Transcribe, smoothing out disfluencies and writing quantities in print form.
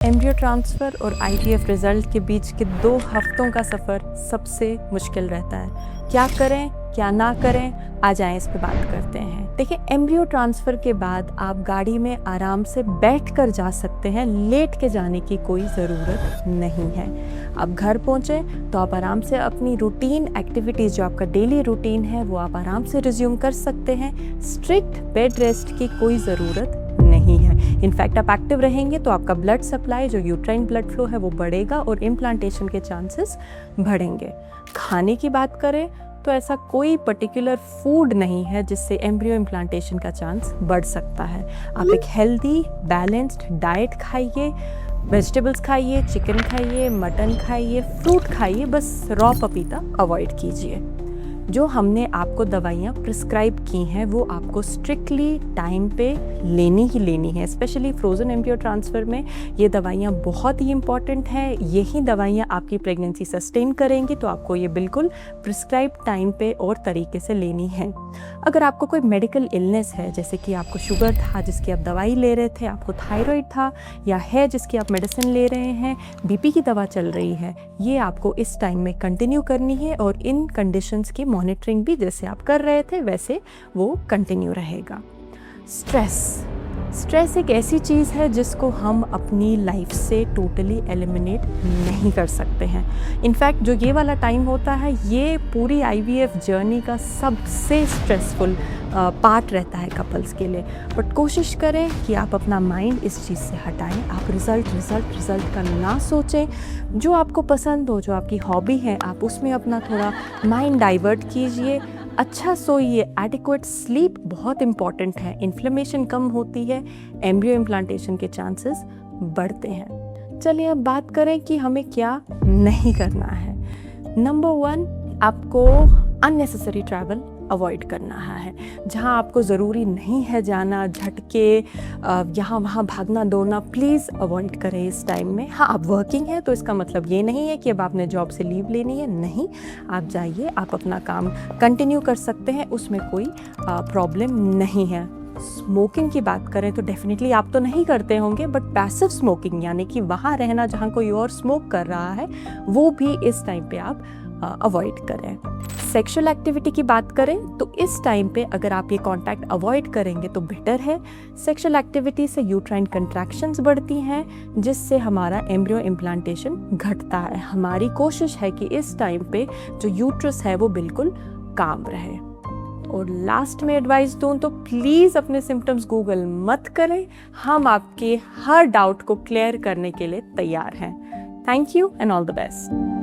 Embryo transfer और IVF result के बीच के 2 हफ्तों का सफ़र सबसे मुश्किल रहता है। क्या करें, क्या ना करें, आ जाएं इस पे बात करते हैं। देखिए, एम्ब्रियो ट्रांसफ़र के बाद आप गाड़ी में आराम से बैठ कर जा सकते हैं, लेट के जाने की कोई ज़रूरत नहीं है। आप घर पहुँचे तो आप आराम से अपनी रूटीन एक्टिविटीज़, जो आपका डेली रूटीन है, वो आप आराम से रिज्यूम कर सकते हैं। स्ट्रिक्ट बेड रेस्ट की कोई ज़रूरत नहीं है। इनफैक्ट आप एक्टिव रहेंगे तो आपका ब्लड सप्लाई, जो यूट्राइन ब्लड फ्लो है, वो बढ़ेगा और इम्प्लांटेशन के चांसेस बढ़ेंगे। खाने की बात करें तो ऐसा कोई पर्टिकुलर फूड नहीं है जिससे एम्ब्रियो इम्प्लांटेशन का चांस बढ़ सकता है। आप एक हेल्दी बैलेंस्ड डाइट खाइए, वेजिटेबल्स खाइए, चिकन खाइए, मटन खाइए, फ्रूट खाइए, बस रॉ पपीता अवॉइड कीजिए। जो हमने आपको दवाइयाँ प्रिस्क्राइब की हैं वो आपको स्ट्रिक्टली टाइम पे लेनी ही लेनी है। स्पेशली फ्रोज़न एम्ब्रियो ट्रांसफ़र में ये दवाइयाँ बहुत ही इंपॉर्टेंट हैं। यही दवाइयाँ आपकी प्रेगनेंसी सस्टेन करेंगी, तो आपको ये बिल्कुल प्रिस्क्राइब टाइम पे और तरीके से लेनी है। अगर आपको कोई मेडिकल इलनेस है, जैसे कि आपको शुगर था जिसकी आप दवाई ले रहे थे, आपको थायराइड था या है जिसकी आप मेडिसिन ले रहे हैं, बीपी की दवा चल रही है, ये आपको इस टाइम में कंटिन्यू करनी है और इन कंडीशंस की मॉनिटरिंग भी जैसे आप कर रहे थे वैसे वो कंटिन्यू रहेगा। स्ट्रेस एक ऐसी चीज़ है जिसको हम अपनी लाइफ से टोटली एलिमिनेट नहीं कर सकते हैं। इनफैक्ट जो ये वाला टाइम होता है, ये पूरी आईवीएफ जर्नी का सबसे स्ट्रेसफुल पार्ट रहता है कपल्स के लिए। बट कोशिश करें कि आप अपना माइंड इस चीज़ से हटाएं। आप रिज़ल्ट का ना सोचें। जो आपको पसंद हो, जो आपकी हॉबी है, आप उसमें अपना थोड़ा माइंड डाइवर्ट कीजिए। अच्छा सोइए। एडिक्वेट स्लीप बहुत इंपॉर्टेंट है। इन्फ्लेमेशन कम होती है, एम्ब्रियो इम्प्लांटेशन के चांसेस बढ़ते हैं। चलिए अब बात करें कि हमें क्या नहीं करना है। नंबर 1, आपको अननेसेसरी ट्रैवल अवॉइड करना है। जहाँ आपको ज़रूरी नहीं है जाना, झटके यहाँ वहाँ भागना दौड़ना, प्लीज़ अवॉइड करें इस टाइम में। हाँ, आप वर्किंग हैं तो इसका मतलब ये नहीं है कि अब आपने जॉब से लीव लेनी है। नहीं, आप जाइए, आप अपना काम कंटिन्यू कर सकते हैं, उसमें कोई प्रॉब्लम नहीं है। स्मोकिंग की बात करें तो डेफिनेटली आप तो नहीं करते होंगे, बट पैसिव स्मोकिंग यानी कि वहाँ रहना जहाँ कोई और स्मोक कर रहा है, वो भी इस टाइम पे आप अवॉइड करें। सेक्सुअल एक्टिविटी की बात करें तो इस टाइम पे अगर आप ये कांटेक्ट अवॉइड करेंगे तो बेटर है। सेक्सुअल एक्टिविटी से यूट्राइन कंट्रैक्शंस बढ़ती हैं, जिससे हमारा एम्ब्रियो इम्प्लांटेशन घटता है। हमारी कोशिश है कि इस टाइम पे जो यूट्रस है वो बिल्कुल काम रहे। और लास्ट में एडवाइस दूँ तो प्लीज़ अपने सिम्टम्स गूगल मत करें। हम आपके हर डाउट को क्लियर करने के लिए तैयार हैं। Thank you and all the best.